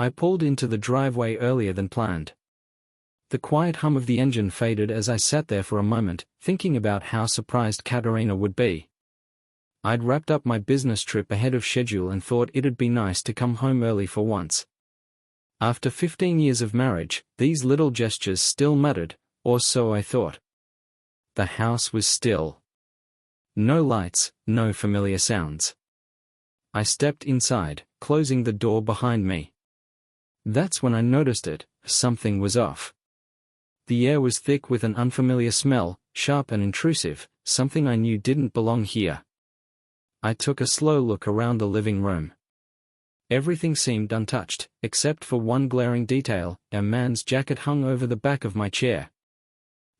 I pulled into the driveway earlier than planned. The quiet hum of the engine faded as I sat there for a moment, thinking about how surprised Katerina would be. I'd wrapped up my business trip ahead of schedule and thought it'd be nice to come home early for once. After 15 years of marriage, these little gestures still mattered, or so I thought. The house was still. No lights, no familiar sounds. I stepped inside, closing the door behind me. That's when I noticed it, something was off. The air was thick with an unfamiliar smell, sharp and intrusive, something I knew didn't belong here. I took a slow look around the living room. Everything seemed untouched, except for one glaring detail: a man's jacket hung over the back of my chair.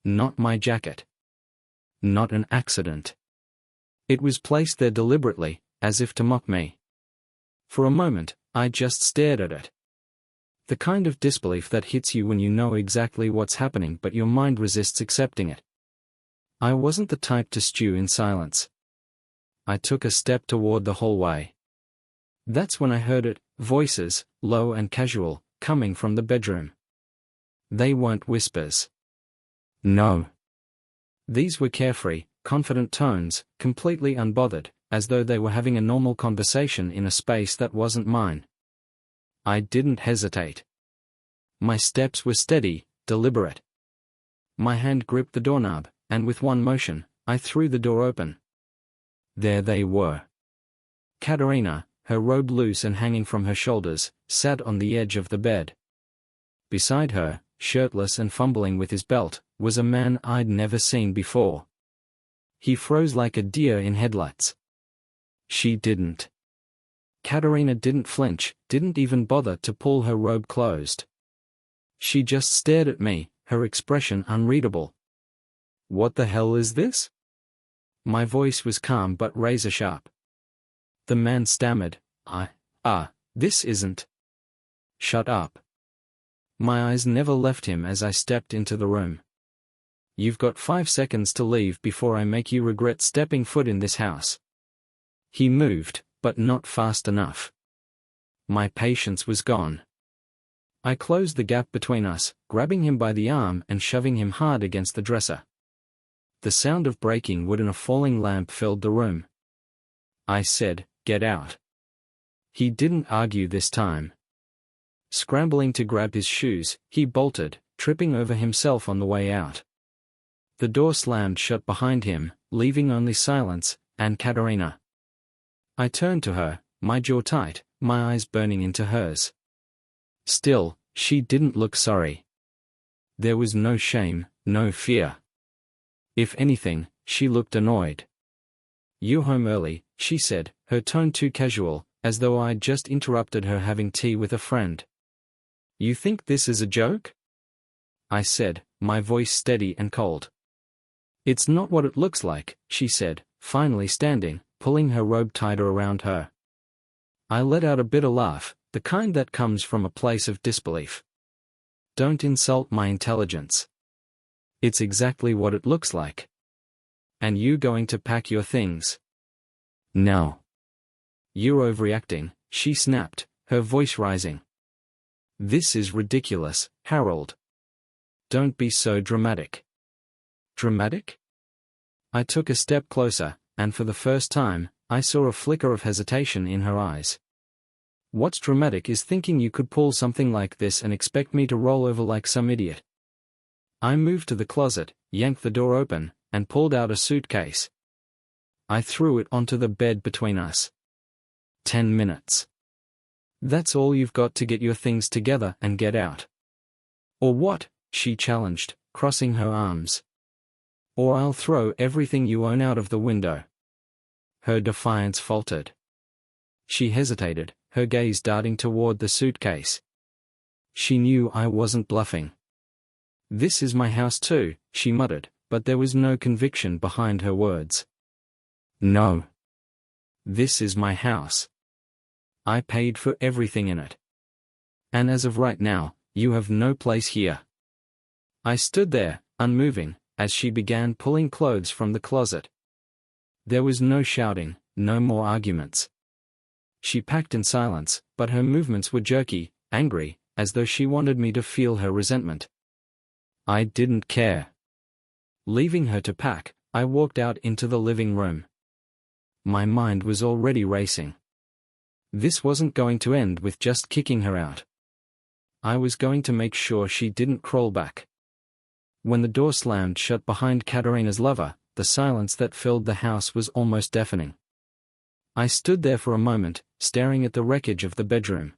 Not my jacket. Not an accident. It was placed there deliberately, as if to mock me. For a moment, I just stared at it. The kind of disbelief that hits you when you know exactly what's happening but your mind resists accepting it. I wasn't the type to stew in silence. I took a step toward the hallway. That's when I heard it, voices, low and casual, coming from the bedroom. They weren't whispers. No. These were carefree, confident tones, completely unbothered, as though they were having a normal conversation in a space that wasn't mine. I didn't hesitate. My steps were steady, deliberate. My hand gripped the doorknob, and with one motion, I threw the door open. There they were. Katerina, her robe loose and hanging from her shoulders, sat on the edge of the bed. Beside her, shirtless and fumbling with his belt, was a man I'd never seen before. He froze like a deer in headlights. She didn't. Katerina didn't flinch, didn't even bother to pull her robe closed. She just stared at me, her expression unreadable. What the hell is this? My voice was calm but razor-sharp. The man stammered, this isn't. Shut up. My eyes never left him as I stepped into the room. You've got 5 seconds to leave before I make you regret stepping foot in this house. He moved, but not fast enough. My patience was gone. I closed the gap between us, grabbing him by the arm and shoving him hard against the dresser. The sound of breaking wood and a falling lamp filled the room. I said, "Get out." He didn't argue this time. Scrambling to grab his shoes, he bolted, tripping over himself on the way out. The door slammed shut behind him, leaving only silence, and Katerina. I turned to her, my jaw tight, my eyes burning into hers. Still, she didn't look sorry. There was no shame, no fear. If anything, she looked annoyed. "You home early," she said, her tone too casual, as though I'd just interrupted her having tea with a friend. "You think this is a joke?" I said, my voice steady and cold. "It's not what it looks like," she said, finally standing, pulling her robe tighter around her. I let out a bitter laugh, the kind that comes from a place of disbelief. "Don't insult my intelligence. It's exactly what it looks like. And you going to pack your things?" "No." "You're overreacting," she snapped, her voice rising. "This is ridiculous, Harold. Don't be so dramatic." "Dramatic?" I took a step closer, and for the first time, I saw a flicker of hesitation in her eyes. "What's dramatic is thinking you could pull something like this and expect me to roll over like some idiot." I moved to the closet, yanked the door open, and pulled out a suitcase. I threw it onto the bed between us. 10 minutes. That's all you've got to get your things together and get out. "Or what?" she challenged, crossing her arms. "Or I'll throw everything you own out of the window." Her defiance faltered. She hesitated, her gaze darting toward the suitcase. She knew I wasn't bluffing. "This is my house too," she muttered, but there was no conviction behind her words. "No. This is my house. I paid for everything in it. And as of right now, you have no place here." I stood there, unmoving, as she began pulling clothes from the closet. There was no shouting, no more arguments. She packed in silence, but her movements were jerky, angry, as though she wanted me to feel her resentment. I didn't care. Leaving her to pack, I walked out into the living room. My mind was already racing. This wasn't going to end with just kicking her out. I was going to make sure she didn't crawl back. When the door slammed shut behind Katerina's lover, the silence that filled the house was almost deafening. I stood there for a moment, staring at the wreckage of the bedroom.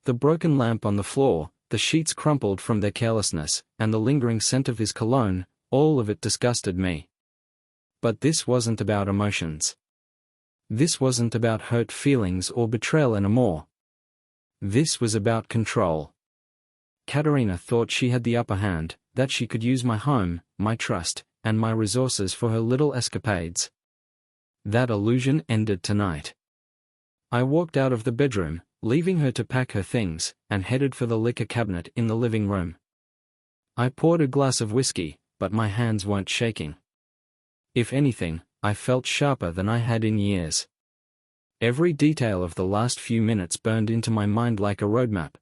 The broken lamp on the floor, the sheets crumpled from their carelessness, and the lingering scent of his cologne, all of it disgusted me. But this wasn't about emotions. This wasn't about hurt feelings or betrayal anymore. This was about control. Katerina thought she had the upper hand, that she could use my home, my trust, and my resources for her little escapades. That illusion ended tonight. I walked out of the bedroom, leaving her to pack her things, and headed for the liquor cabinet in the living room. I poured a glass of whiskey, but my hands weren't shaking. If anything, I felt sharper than I had in years. Every detail of the last few minutes burned into my mind like a roadmap.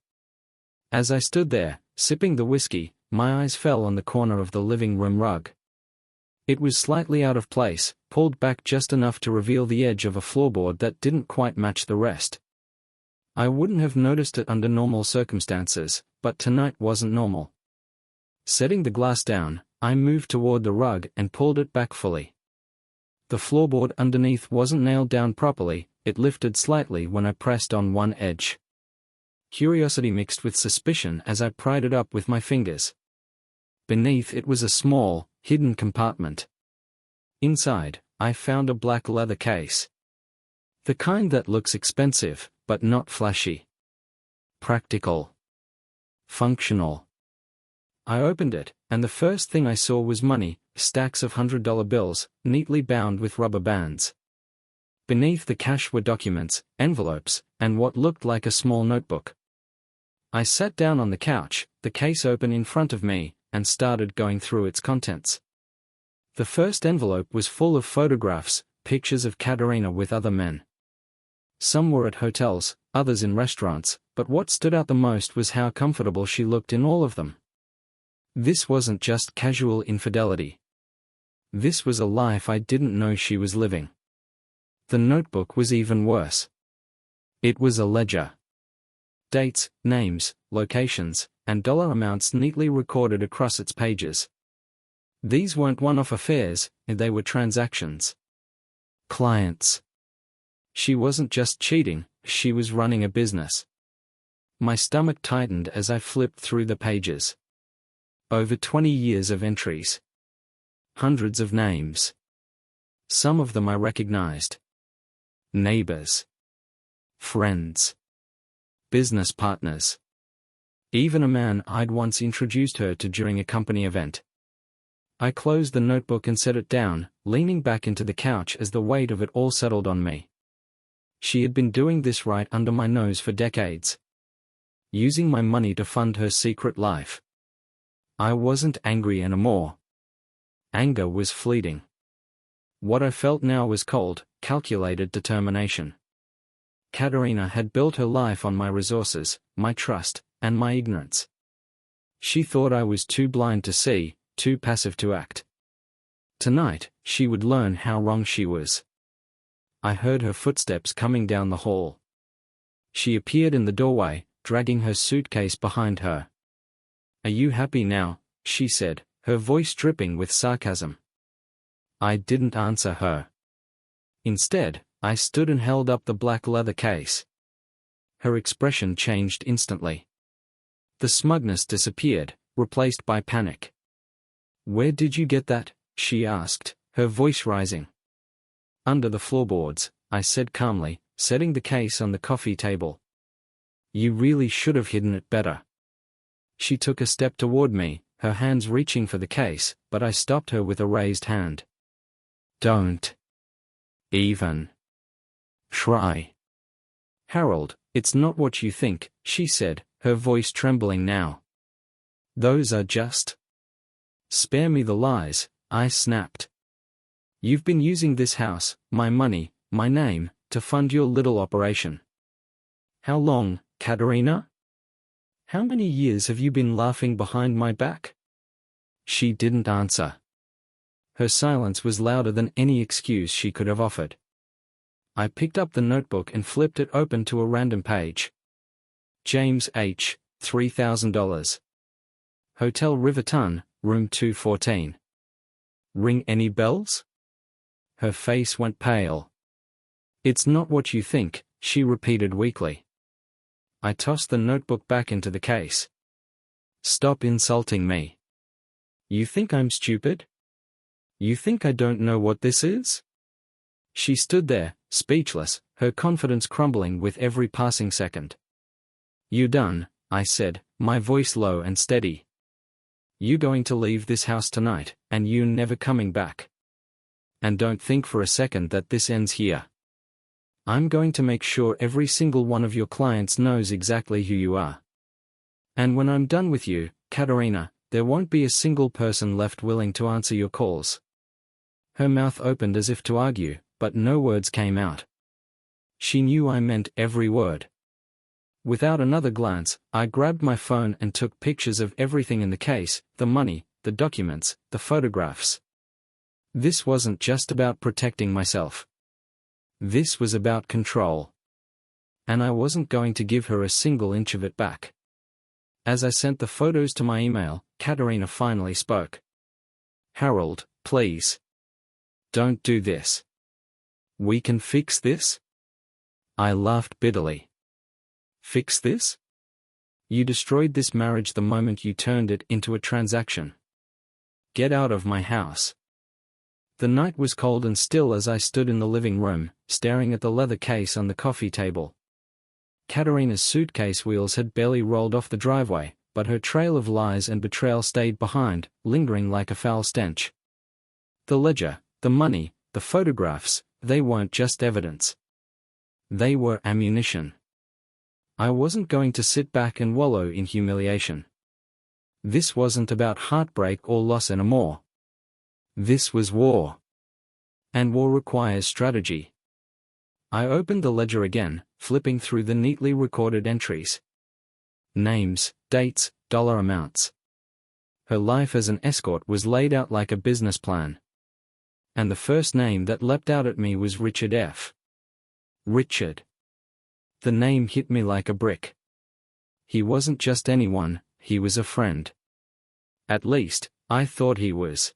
As I stood there, sipping the whiskey, my eyes fell on the corner of the living room rug. It was slightly out of place, pulled back just enough to reveal the edge of a floorboard that didn't quite match the rest. I wouldn't have noticed it under normal circumstances, but tonight wasn't normal. Setting the glass down, I moved toward the rug and pulled it back fully. The floorboard underneath wasn't nailed down properly, it lifted slightly when I pressed on one edge. Curiosity mixed with suspicion as I pried it up with my fingers. Beneath it was a small, hidden compartment. Inside, I found a black leather case. The kind that looks expensive, but not flashy. Practical. Functional. I opened it, and the first thing I saw was money, stacks of $100 bills, neatly bound with rubber bands. Beneath the cash were documents, envelopes, and what looked like a small notebook. I sat down on the couch, the case open in front of me, and started going through its contents. The first envelope was full of photographs, pictures of Katerina with other men. Some were at hotels, others in restaurants, but what stood out the most was how comfortable she looked in all of them. This wasn't just casual infidelity. This was a life I didn't know she was living. The notebook was even worse. It was a ledger. Dates, names, locations, and dollar amounts neatly recorded across its pages. These weren't one-off affairs, they were transactions. Clients. She wasn't just cheating, she was running a business. My stomach tightened as I flipped through the pages. Over 20 years of entries. Hundreds of names. Some of them I recognized. Neighbors. Friends. Business partners. Even a man I'd once introduced her to during a company event. I closed the notebook and set it down, leaning back into the couch as the weight of it all settled on me. She had been doing this right under my nose for decades. Using my money to fund her secret life. I wasn't angry anymore. Anger was fleeting. What I felt now was cold, calculated determination. Katerina had built her life on my resources, my trust, and my ignorance. She thought I was too blind to see, too passive to act. Tonight, she would learn how wrong she was. I heard her footsteps coming down the hall. She appeared in the doorway, dragging her suitcase behind her. "Are you happy now?" she said, her voice dripping with sarcasm. I didn't answer her. Instead, I stood and held up the black leather case. Her expression changed instantly. The smugness disappeared, replaced by panic. "Where did you get that?" she asked, her voice rising. "Under the floorboards," I said calmly, setting the case on the coffee table. "You really should have hidden it better." She took a step toward me, her hands reaching for the case, but I stopped her with a raised hand. "Don't even try." "Harold, it's not what you think," she said, her voice trembling now. "Those are just..." "Spare me the lies," I snapped. "You've been using this house, my money, my name, to fund your little operation." "How long, Katerina?" How many years have you been laughing behind my back? She didn't answer. Her silence was louder than any excuse she could have offered. I picked up the notebook and flipped it open to a random page. James H., $3,000. Hotel Riverton, room 214. Ring any bells? Her face went pale. It's not what you think, she repeated weakly. I tossed the notebook back into the case. Stop insulting me. You think I'm stupid? You think I don't know what this is? She stood there, speechless, her confidence crumbling with every passing second. You done, I said, my voice low and steady. You going to leave this house tonight, and you never coming back. And don't think for a second that this ends here. I'm going to make sure every single one of your clients knows exactly who you are. And when I'm done with you, Katerina, there won't be a single person left willing to answer your calls. Her mouth opened as if to argue, but no words came out. She knew I meant every word. Without another glance, I grabbed my phone and took pictures of everything in the case, the money, the documents, the photographs. This wasn't just about protecting myself. This was about control. And I wasn't going to give her a single inch of it back. As I sent the photos to my email, Katerina finally spoke. Harold, please. Don't do this. We can fix this? I laughed bitterly. Fix this? You destroyed this marriage the moment you turned it into a transaction. Get out of my house. The night was cold and still as I stood in the living room, staring at the leather case on the coffee table. Katerina's suitcase wheels had barely rolled off the driveway, but her trail of lies and betrayal stayed behind, lingering like a foul stench. The ledger, the money, the photographs, they weren't just evidence. They were ammunition. I wasn't going to sit back and wallow in humiliation. This wasn't about heartbreak or loss anymore. This was war. And war requires strategy. I opened the ledger again, flipping through the neatly recorded entries. Names, dates, dollar amounts. Her life as an escort was laid out like a business plan. And the first name that leapt out at me was Richard F. Richard. The name hit me like a brick. He wasn't just anyone, he was a friend. At least, I thought he was.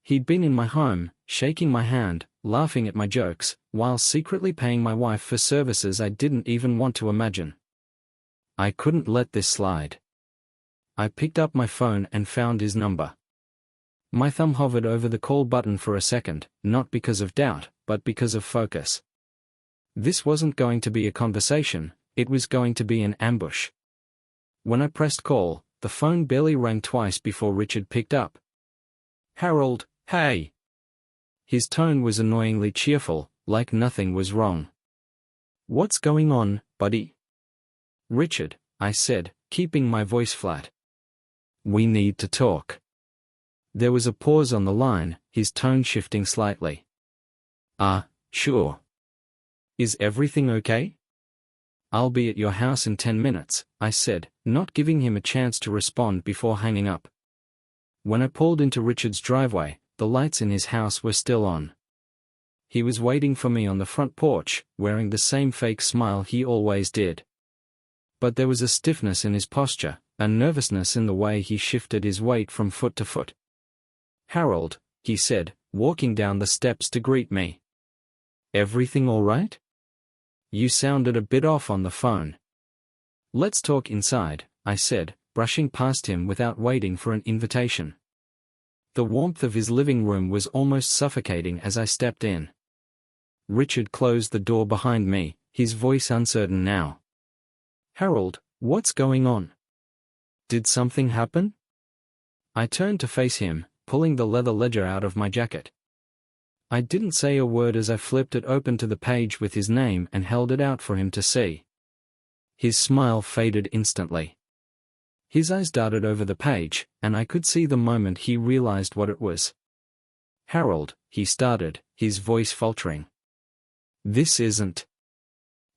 He'd been in my home, shaking my hand, laughing at my jokes, while secretly paying my wife for services I didn't even want to imagine. I couldn't let this slide. I picked up my phone and found his number. My thumb hovered over the call button for a second, not because of doubt, but because of focus. This wasn't going to be a conversation, it was going to be an ambush. When I pressed call, the phone barely rang twice before Richard picked up. Harold, hey! His tone was annoyingly cheerful, like nothing was wrong. What's going on, buddy? Richard, I said, keeping my voice flat. We need to talk. There was a pause on the line, his tone shifting slightly. Sure. Is everything okay? I'll be at your house in 10 minutes, I said, not giving him a chance to respond before hanging up. When I pulled into Richard's driveway, the lights in his house were still on. He was waiting for me on the front porch, wearing the same fake smile he always did. But there was a stiffness in his posture, a nervousness in the way he shifted his weight from foot to foot. Harold, he said, walking down the steps to greet me. Everything all right? You sounded a bit off on the phone. Let's talk inside, I said, brushing past him without waiting for an invitation. The warmth of his living room was almost suffocating as I stepped in. Richard closed the door behind me, his voice uncertain now. Harold, what's going on? Did something happen? I turned to face him, pulling the leather ledger out of my jacket. I didn't say a word as I flipped it open to the page with his name and held it out for him to see. His smile faded instantly. His eyes darted over the page, and I could see the moment he realized what it was. Harold, he started, his voice faltering. This isn't.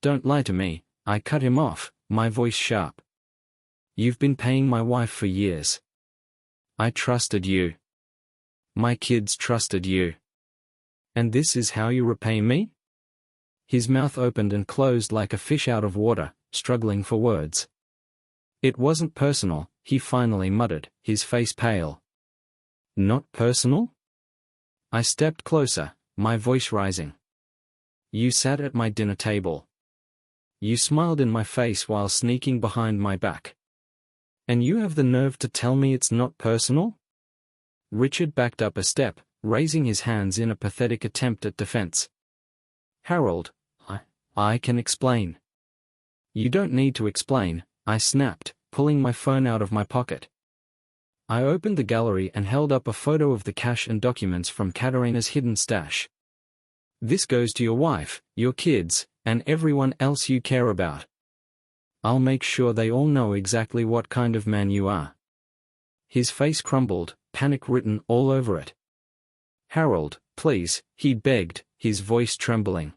Don't lie to me, I cut him off, my voice sharp. You've been paying my wife for years. I trusted you. My kids trusted you. And this is how you repay me? His mouth opened and closed like a fish out of water, struggling for words. It wasn't personal, he finally muttered, his face pale. Not personal? I stepped closer, my voice rising. You sat at my dinner table. You smiled in my face while sneaking behind my back. And you have the nerve to tell me it's not personal? Richard backed up a step, raising his hands in a pathetic attempt at defense. Harold, I can explain. You don't need to explain, I snapped, pulling my phone out of my pocket. I opened the gallery and held up a photo of the cash and documents from Katerina's hidden stash. This goes to your wife, your kids, and everyone else you care about. I'll make sure they all know exactly what kind of man you are. His face crumbled, panic written all over it. Harold, please, he begged, his voice trembling.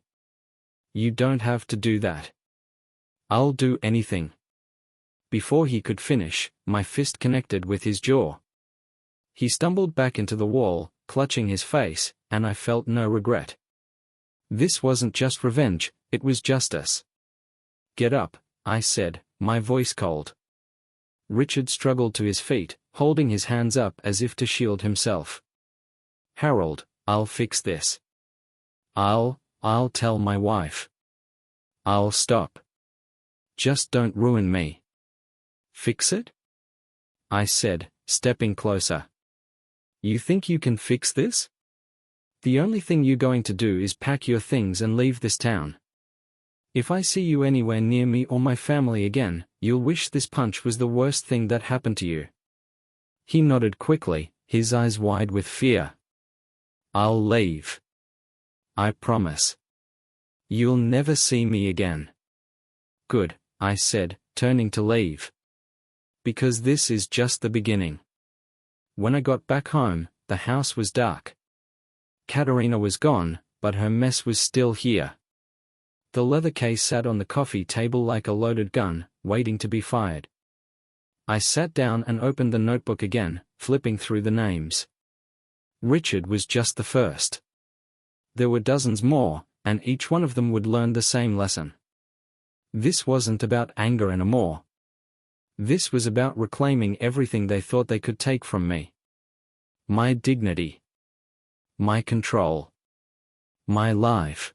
You don't have to do that. I'll do anything. Before he could finish, my fist connected with his jaw. He stumbled back into the wall, clutching his face, and I felt no regret. This wasn't just revenge, it was justice. Get up, I said, my voice cold. Richard struggled to his feet, holding his hands up as if to shield himself. Harold, I'll fix this. I'll tell my wife. I'll stop. Just don't ruin me. Fix it? I said, stepping closer. You think you can fix this? The only thing you're going to do is pack your things and leave this town. If I see you anywhere near me or my family again, you'll wish this punch was the worst thing that happened to you. He nodded quickly, his eyes wide with fear. I'll leave. I promise. You'll never see me again. Good, I said, turning to leave. Because this is just the beginning. When I got back home, the house was dark. Katerina was gone, but her mess was still here. The leather case sat on the coffee table like a loaded gun, waiting to be fired. I sat down and opened the notebook again, flipping through the names. Richard was just the first. There were dozens more, and each one of them would learn the same lesson. This wasn't about anger anymore. This was about reclaiming everything they thought they could take from me. My dignity. My control. My life.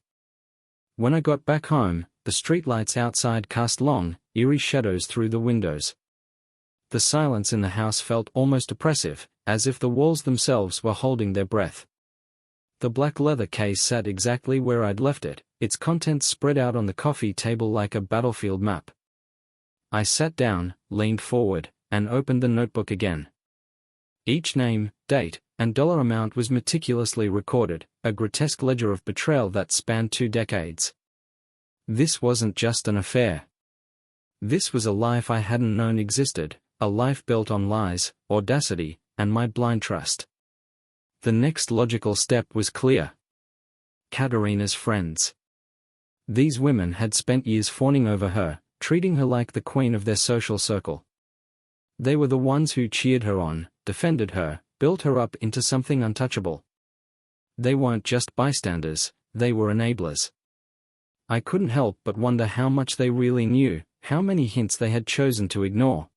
When I got back home, the streetlights outside cast long, eerie shadows through the windows. The silence in the house felt almost oppressive, as if the walls themselves were holding their breath. The black leather case sat exactly where I'd left it, its contents spread out on the coffee table like a battlefield map. I sat down, leaned forward, and opened the notebook again. Each name, date, and dollar amount was meticulously recorded, a grotesque ledger of betrayal that spanned 2 decades. This wasn't just an affair. This was a life I hadn't known existed, a life built on lies, audacity, and my blind trust. The next logical step was clear. Katerina's friends. These women had spent years fawning over her, treating her like the queen of their social circle. They were the ones who cheered her on, defended her, built her up into something untouchable. They weren't just bystanders, they were enablers. I couldn't help but wonder how much they really knew, how many hints they had chosen to ignore.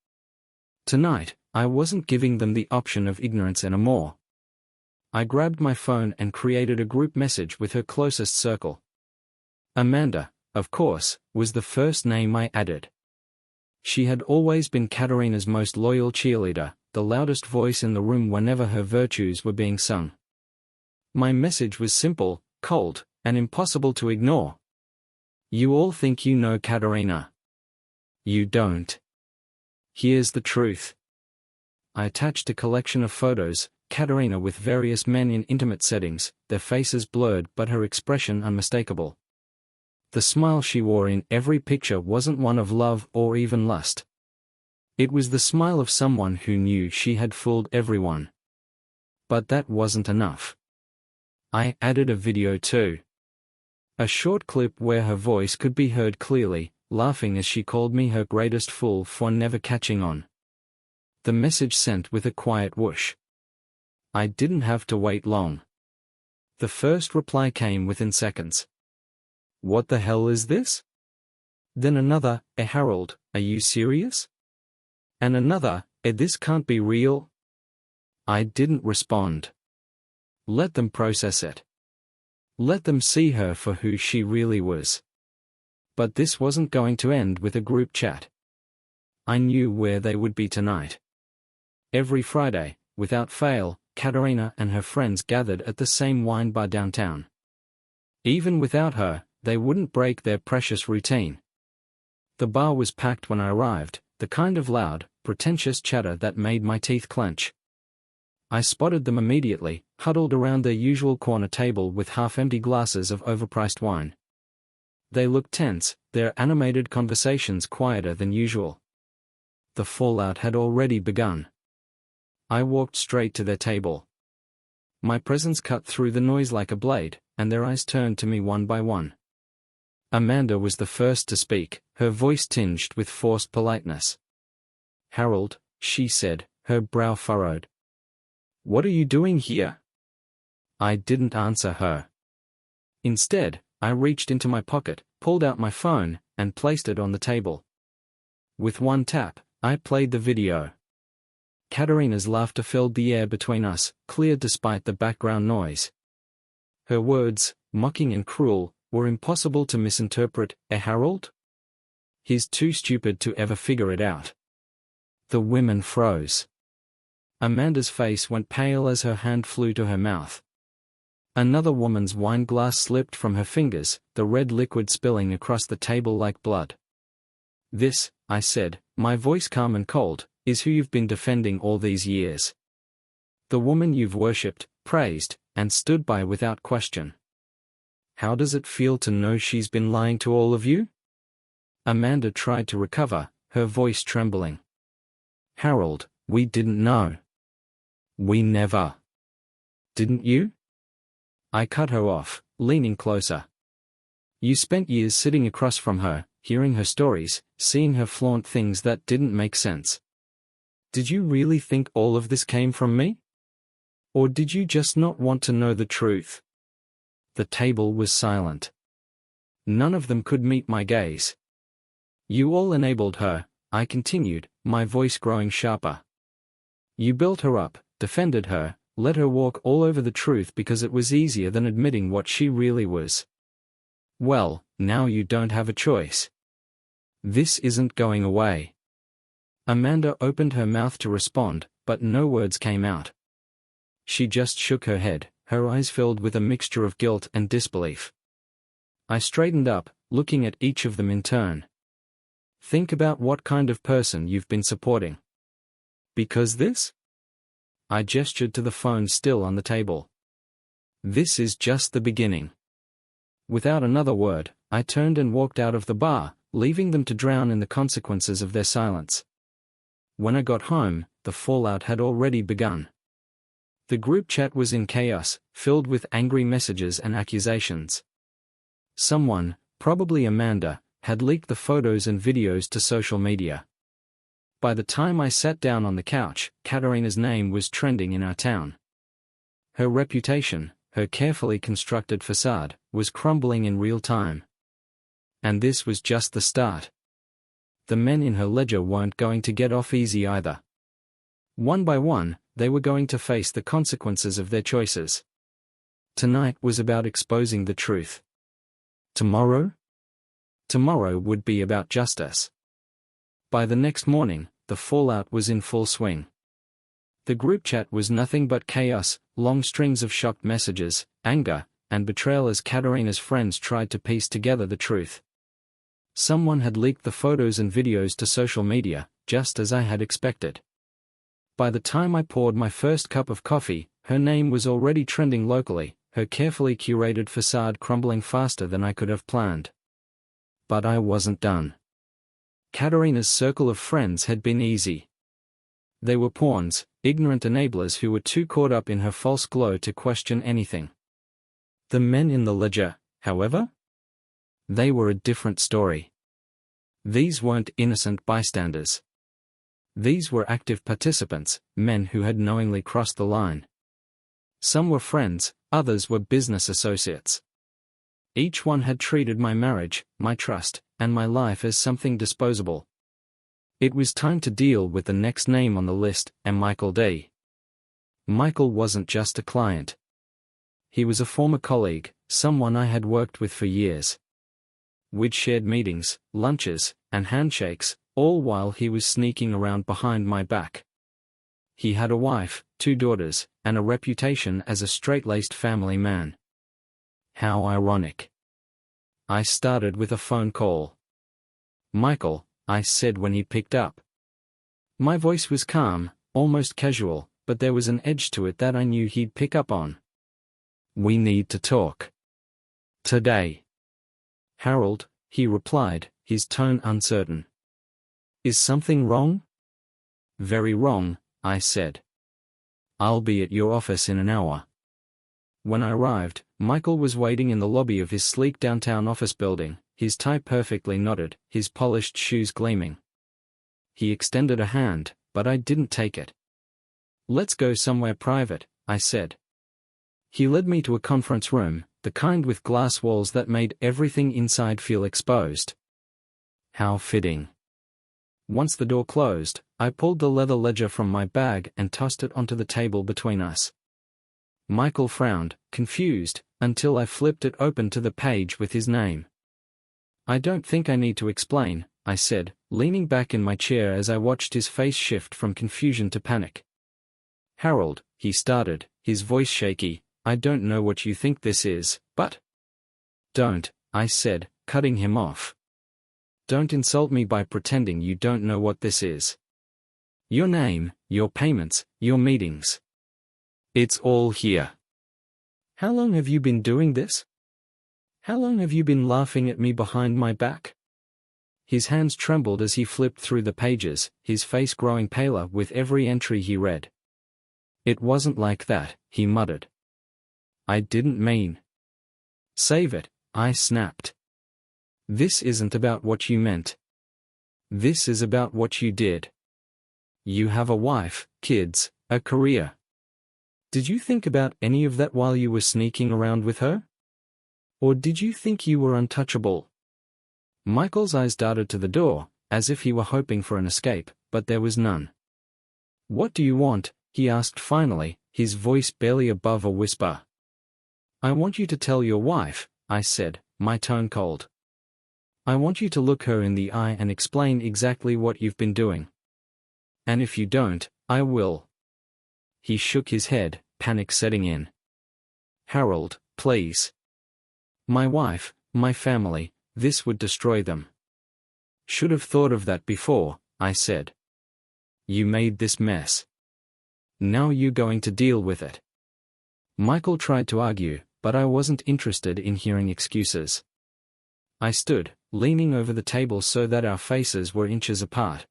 Tonight, I wasn't giving them the option of ignorance anymore. I grabbed my phone and created a group message with her closest circle. Amanda, of course, was the first name I added. She had always been Katerina's most loyal cheerleader, the loudest voice in the room whenever her virtues were being sung. My message was simple, cold, and impossible to ignore. You all think you know Katerina. You don't. Here's the truth. I attached a collection of photos, Katerina with various men in intimate settings, their faces blurred but her expression unmistakable. The smile she wore in every picture wasn't one of love or even lust. It was the smile of someone who knew she had fooled everyone. But that wasn't enough. I added a video too. A short clip where her voice could be heard clearly, laughing as she called me her greatest fool for never catching on. The message sent with a quiet whoosh. I didn't have to wait long. The first reply came within seconds. What the hell is this? Then another, Harold, are you serious? And another, this can't be real. I didn't respond. Let them process it. Let them see her for who she really was. But this wasn't going to end with a group chat. I knew where they would be tonight. Every Friday, without fail, Katerina and her friends gathered at the same wine bar downtown. Even without her, they wouldn't break their precious routine. The bar was packed when I arrived, the kind of loud, pretentious chatter that made my teeth clench. I spotted them immediately, huddled around their usual corner table with half-empty glasses of overpriced wine. They looked tense, their animated conversations quieter than usual. The fallout had already begun. I walked straight to their table. My presence cut through the noise like a blade, and their eyes turned to me one by one. Amanda was the first to speak, her voice tinged with forced politeness. Harold, she said, her brow furrowed. What are you doing here? I didn't answer her. Instead, I reached into my pocket, pulled out my phone, and placed it on the table. With one tap, I played the video. Katerina's laughter filled the air between us, clear despite the background noise. Her words, mocking and cruel, were impossible to misinterpret. Harold? He's too stupid to ever figure it out. The women froze. Amanda's face went pale as her hand flew to her mouth. Another woman's wine glass slipped from her fingers, the red liquid spilling across the table like blood. This, I said, my voice calm and cold, is who you've been defending all these years. The woman you've worshipped, praised, and stood by without question. How does it feel to know she's been lying to all of you? Amanda tried to recover, her voice trembling. Harold, we didn't know. We never. Didn't you? I cut her off, leaning closer. You spent years sitting across from her, hearing her stories, seeing her flaunt things that didn't make sense. Did you really think all of this came from me? Or did you just not want to know the truth? The table was silent. None of them could meet my gaze. You all enabled her, I continued, my voice growing sharper. You built her up, defended her, let her walk all over the truth because it was easier than admitting what she really was. Well, now you don't have a choice. This isn't going away. Amanda opened her mouth to respond, but no words came out. She just shook her head, her eyes filled with a mixture of guilt and disbelief. I straightened up, looking at each of them in turn. Think about what kind of person you've been supporting. Because this? I gestured to the phone still on the table. This is just the beginning. Without another word, I turned and walked out of the bar, leaving them to drown in the consequences of their silence. When I got home, the fallout had already begun. The group chat was in chaos, filled with angry messages and accusations. Someone, probably Amanda, had leaked the photos and videos to social media. By the time I sat down on the couch, Katerina's name was trending in our town. Her reputation, her carefully constructed facade, was crumbling in real time. And this was just the start. The men in her ledger weren't going to get off easy either. One by one, they were going to face the consequences of their choices. Tonight was about exposing the truth. Tomorrow? Tomorrow would be about justice. By the next morning, the fallout was in full swing. The group chat was nothing but chaos, long strings of shocked messages, anger, and betrayal as Katerina's friends tried to piece together the truth. Someone had leaked the photos and videos to social media, just as I had expected. By the time I poured my first cup of coffee, her name was already trending locally, her carefully curated facade crumbling faster than I could have planned. But I wasn't done. Katerina's circle of friends had been easy. They were pawns, ignorant enablers who were too caught up in her false glow to question anything. The men in the ledger, however? They were a different story. These weren't innocent bystanders. These were active participants, men who had knowingly crossed the line. Some were friends, others were business associates. Each one had treated my marriage, my trust, and my life as something disposable. It was time to deal with the next name on the list, and Michael D. Michael wasn't just a client. He was a former colleague, someone I had worked with for years. We'd shared meetings, lunches, and handshakes, all while he was sneaking around behind my back. He had a wife, 2 daughters, and a reputation as a straight-laced family man. How ironic. I started with a phone call. "Michael," I said when he picked up. My voice was calm, almost casual, but there was an edge to it that I knew he'd pick up on. "We need to talk. Today." "Harold," he replied, his tone uncertain. "Is something wrong?" "Very wrong," I said. "I'll be at your office in an hour." When I arrived, Michael was waiting in the lobby of his sleek downtown office building, his tie perfectly knotted, his polished shoes gleaming. He extended a hand, but I didn't take it. "Let's go somewhere private," I said. He led me to a conference room, the kind with glass walls that made everything inside feel exposed. How fitting. Once the door closed, I pulled the leather ledger from my bag and tossed it onto the table between us. Michael frowned, confused, until I flipped it open to the page with his name. "I don't think I need to explain," I said, leaning back in my chair as I watched his face shift from confusion to panic. "Harold," he started, his voice shaky, "I don't know what you think this is, but—" "Don't," I said, cutting him off. "Don't insult me by pretending you don't know what this is. Your name, your payments, your meetings. It's all here. How long have you been doing this? How long have you been laughing at me behind my back?" His hands trembled as he flipped through the pages, his face growing paler with every entry he read. "It wasn't like that," he muttered. "I didn't mean." "Save it," I snapped. "This isn't about what you meant. This is about what you did. You have a wife, kids, a career. Did you think about any of that while you were sneaking around with her? Or did you think you were untouchable?" Michael's eyes darted to the door, as if he were hoping for an escape, but there was none. "What do you want?" he asked finally, his voice barely above a whisper. "I want you to tell your wife," I said, my tone cold. "I want you to look her in the eye and explain exactly what you've been doing. And if you don't, I will." He shook his head, panic setting in. "Harold, please. My wife, my family, this would destroy them." "Should have thought of that before," I said. "You made this mess. Now you're going to deal with it." Michael tried to argue, but I wasn't interested in hearing excuses. I stood, leaning over the table so that our faces were inches apart.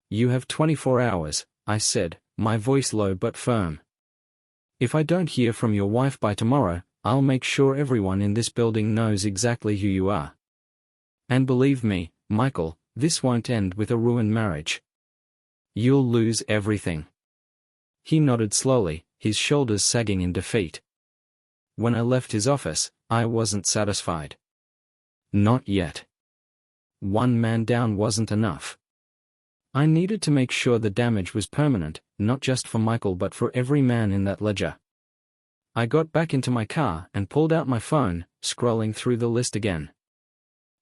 "You have 24 hours, I said, my voice low but firm. "If I don't hear from your wife by tomorrow, I'll make sure everyone in this building knows exactly who you are. And believe me, Michael, this won't end with a ruined marriage. You'll lose everything." He nodded slowly, his shoulders sagging in defeat. When I left his office, I wasn't satisfied. Not yet. One man down wasn't enough. I needed to make sure the damage was permanent, not just for Michael but for every man in that ledger. I got back into my car and pulled out my phone, scrolling through the list again.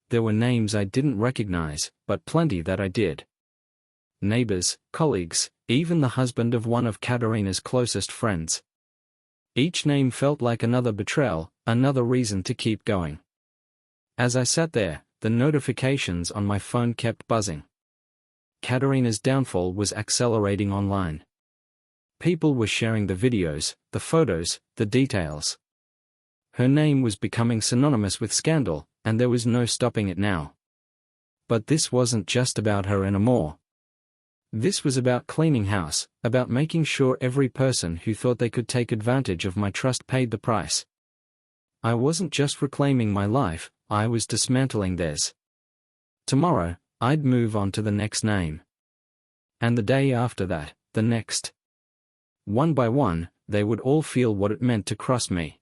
There were names I didn't recognize, but plenty that I did. Neighbors, colleagues, even the husband of one of Katerina's closest friends. Each name felt like another betrayal, another reason to keep going. As I sat there, the notifications on my phone kept buzzing. Katerina's downfall was accelerating online. People were sharing the videos, the photos, the details. Her name was becoming synonymous with scandal, and there was no stopping it now. But this wasn't just about her anymore. This was about cleaning house, about making sure every person who thought they could take advantage of my trust paid the price. I wasn't just reclaiming my life, I was dismantling theirs. Tomorrow, I'd move on to the next name. And the day after that, the next. One by one, they would all feel what it meant to cross me.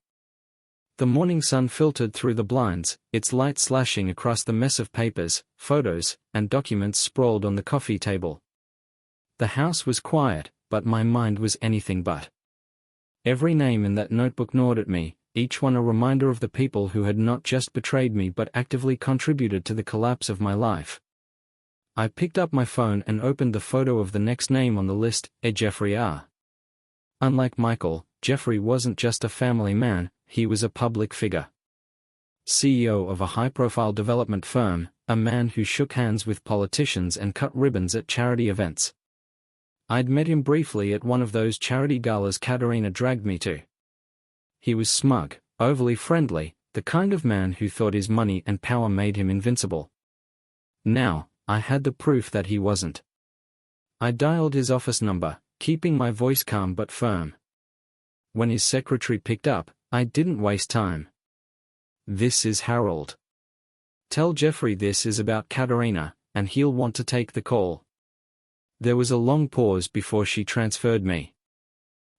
The morning sun filtered through the blinds, its light slashing across the mess of papers, photos, and documents sprawled on the coffee table. The house was quiet, but my mind was anything but. Every name in that notebook gnawed at me, each one a reminder of the people who had not just betrayed me but actively contributed to the collapse of my life. I picked up my phone and opened the photo of the next name on the list, Jeffrey R. Unlike Michael, Jeffrey wasn't just a family man, he was a public figure. CEO of a high-profile development firm, a man who shook hands with politicians and cut ribbons at charity events. I'd met him briefly at one of those charity galas Katerina dragged me to. He was smug, overly friendly, the kind of man who thought his money and power made him invincible. Now, I had the proof that he wasn't. I dialed his office number, keeping my voice calm but firm. When his secretary picked up, I didn't waste time. "This is Harold. Tell Jeffrey this is about Katerina, and he'll want to take the call." There was a long pause before she transferred me.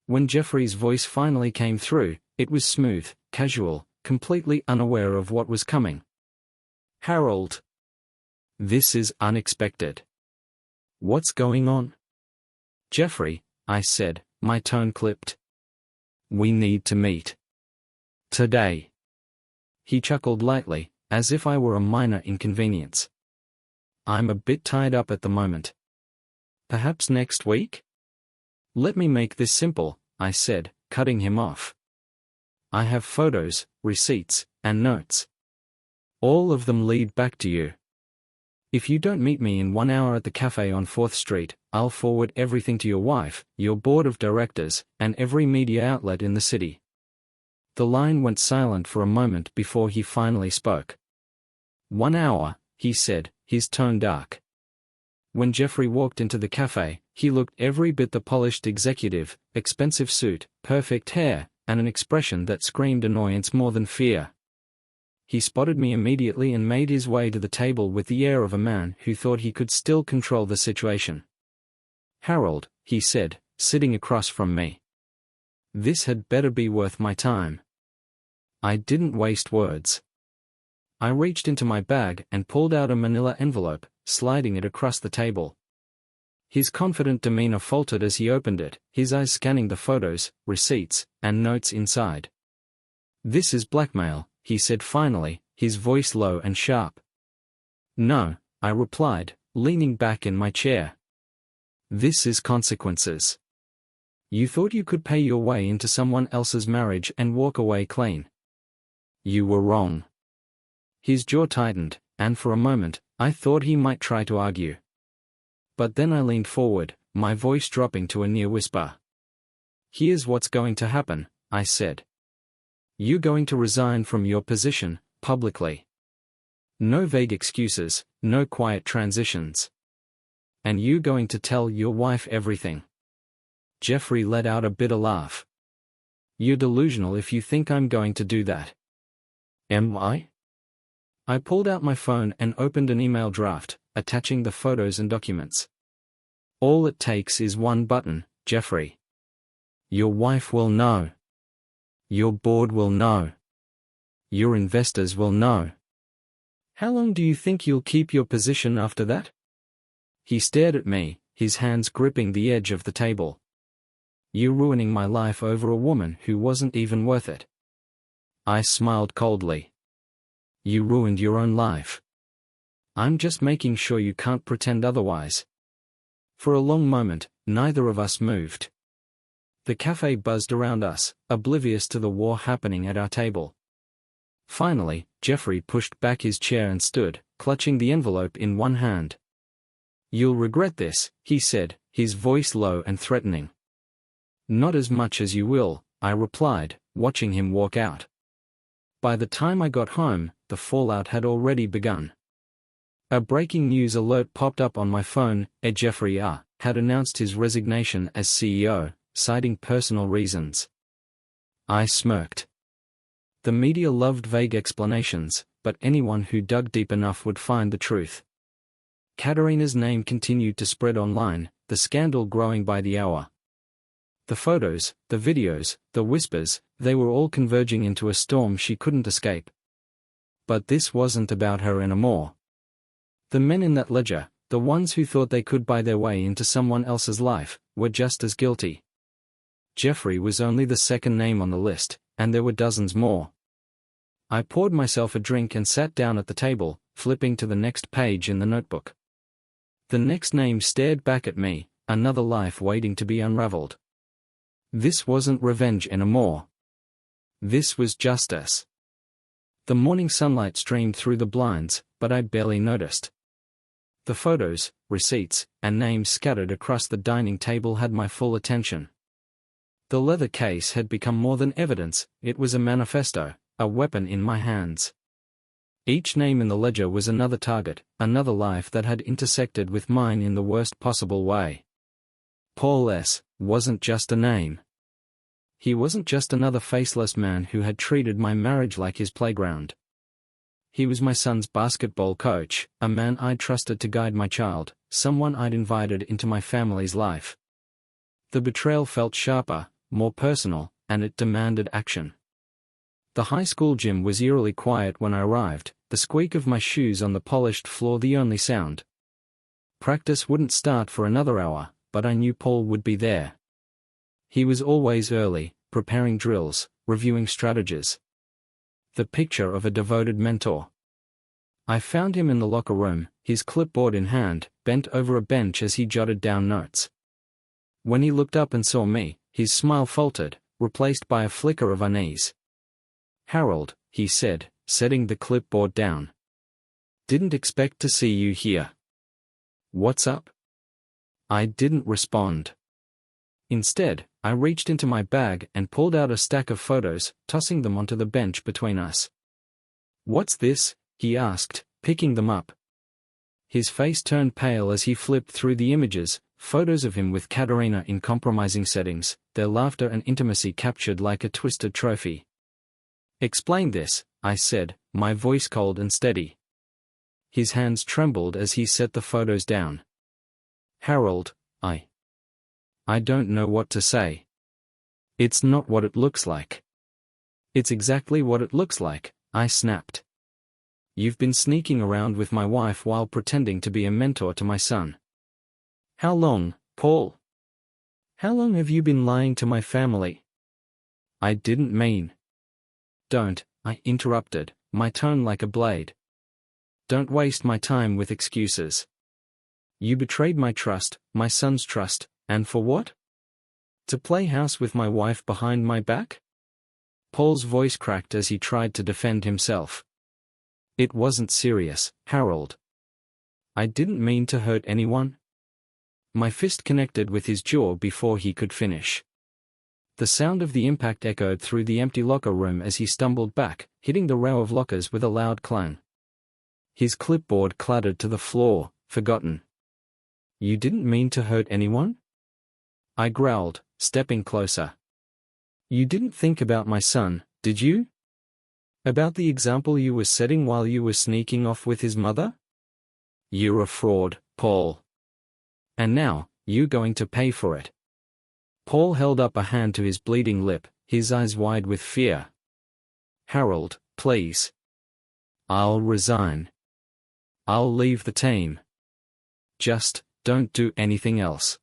When Jeffrey's voice finally came through, it was smooth, casual, completely unaware of what was coming. "Harold. This is unexpected. What's going on?" "Jeffrey," I said, my tone clipped. "We need to meet. Today." He chuckled lightly, as if I were a minor inconvenience. "I'm a bit tied up at the moment. Perhaps next week?" "Let me make this simple," I said, cutting him off. "I have photos, receipts, and notes. All of them lead back to you. If you don't meet me in 1 hour at the cafe on 4th Street, I'll forward everything to your wife, your board of directors, and every media outlet in the city." The line went silent for a moment before he finally spoke. "1 hour," he said, his tone dark. When Jeffrey walked into the cafe, he looked every bit the polished executive, expensive suit, perfect hair, and an expression that screamed annoyance more than fear. He spotted me immediately and made his way to the table with the air of a man who thought he could still control the situation. "Harold," he said, sitting across from me. "This had better be worth my time." I didn't waste words. I reached into my bag and pulled out a manila envelope, sliding it across the table. His confident demeanor faltered as he opened it, his eyes scanning the photos, receipts, and notes inside. "This is blackmail," he said finally, his voice low and sharp. "No," I replied, leaning back in my chair. "This is consequences. You thought you could pay your way into someone else's marriage and walk away clean. You were wrong." His jaw tightened, and for a moment, I thought he might try to argue. But then I leaned forward, my voice dropping to a near whisper. "Here's what's going to happen," I said. "You're going to resign from your position, publicly. No vague excuses, no quiet transitions. And you're going to tell your wife everything." Jeffrey let out a bitter laugh. "You're delusional if you think I'm going to do that." "Am I?" I pulled out my phone and opened an email draft, attaching the photos and documents. "All it takes is one button, Jeffrey. Your wife will know. Your board will know. Your investors will know. How long do you think you'll keep your position after that?" He stared at me, his hands gripping the edge of the table. "You're ruining my life over a woman who wasn't even worth it." I smiled coldly. "You ruined your own life. I'm just making sure you can't pretend otherwise." For a long moment, neither of us moved. The cafe buzzed around us, oblivious to the war happening at our table. Finally, Jeffrey pushed back his chair and stood, clutching the envelope in one hand. "You'll regret this," he said, his voice low and threatening. "Not as much as you will," I replied, watching him walk out. By the time I got home, the fallout had already begun. A breaking news alert popped up on my phone. Jeffrey R. had announced his resignation as CEO, citing personal reasons. I smirked. The media loved vague explanations, but anyone who dug deep enough would find the truth. Katerina's name continued to spread online, the scandal growing by the hour. The photos, the videos, the whispers, they were all converging into a storm she couldn't escape. But this wasn't about her anymore. The men in that ledger, the ones who thought they could buy their way into someone else's life, were just as guilty. Jeffrey was only the second name on the list, and there were dozens more. I poured myself a drink and sat down at the table, flipping to the next page in the notebook. The next name stared back at me, another life waiting to be unraveled. This wasn't revenge anymore. This was justice. The morning sunlight streamed through the blinds, but I barely noticed. The photos, receipts, and names scattered across the dining table had my full attention. The leather case had become more than evidence, it was a manifesto, a weapon in my hands. Each name in the ledger was another target, another life that had intersected with mine in the worst possible way. Paul S. wasn't just a name. He wasn't just another faceless man who had treated my marriage like his playground. He was my son's basketball coach, a man I'd trusted to guide my child, someone I'd invited into my family's life. The betrayal felt sharper, more personal, and it demanded action. The high school gym was eerily quiet when I arrived, the squeak of my shoes on the polished floor the only sound. Practice wouldn't start for another hour, but I knew Paul would be there. He was always early, preparing drills, reviewing strategies. The picture of a devoted mentor. I found him in the locker room, his clipboard in hand, bent over a bench as he jotted down notes. When he looked up and saw me, his smile faltered, replaced by a flicker of unease. "Harold," he said, setting the clipboard down. "Didn't expect to see you here. What's up?" I didn't respond. Instead, I reached into my bag and pulled out a stack of photos, tossing them onto the bench between us. "What's this?" he asked, picking them up. His face turned pale as he flipped through the images, photos of him with Katerina in compromising settings, their laughter and intimacy captured like a twisted trophy. "Explain this," I said, my voice cold and steady. His hands trembled as he set the photos down. "Harold, I don't know what to say. It's not what it looks like." "It's exactly what it looks like," I snapped. "You've been sneaking around with my wife while pretending to be a mentor to my son." "How long, Paul? How long have you been lying to my family?" "I didn't mean." "Don't," I interrupted, my tone like a blade. "Don't waste my time with excuses. You betrayed my trust, my son's trust, and for what? To play house with my wife behind my back?" Paul's voice cracked as he tried to defend himself. "It wasn't serious, Harold. I didn't mean to hurt anyone." My fist connected with his jaw before he could finish. The sound of the impact echoed through the empty locker room as he stumbled back, hitting the row of lockers with a loud clang. His clipboard clattered to the floor, forgotten. "You didn't mean to hurt anyone?" I growled, stepping closer. "You didn't think about my son, did you? About the example you were setting while you were sneaking off with his mother? You're a fraud, Paul. And now, you're going to pay for it." Paul held up a hand to his bleeding lip, his eyes wide with fear. "Harold, please. I'll resign. I'll leave the team. Just, don't do anything else."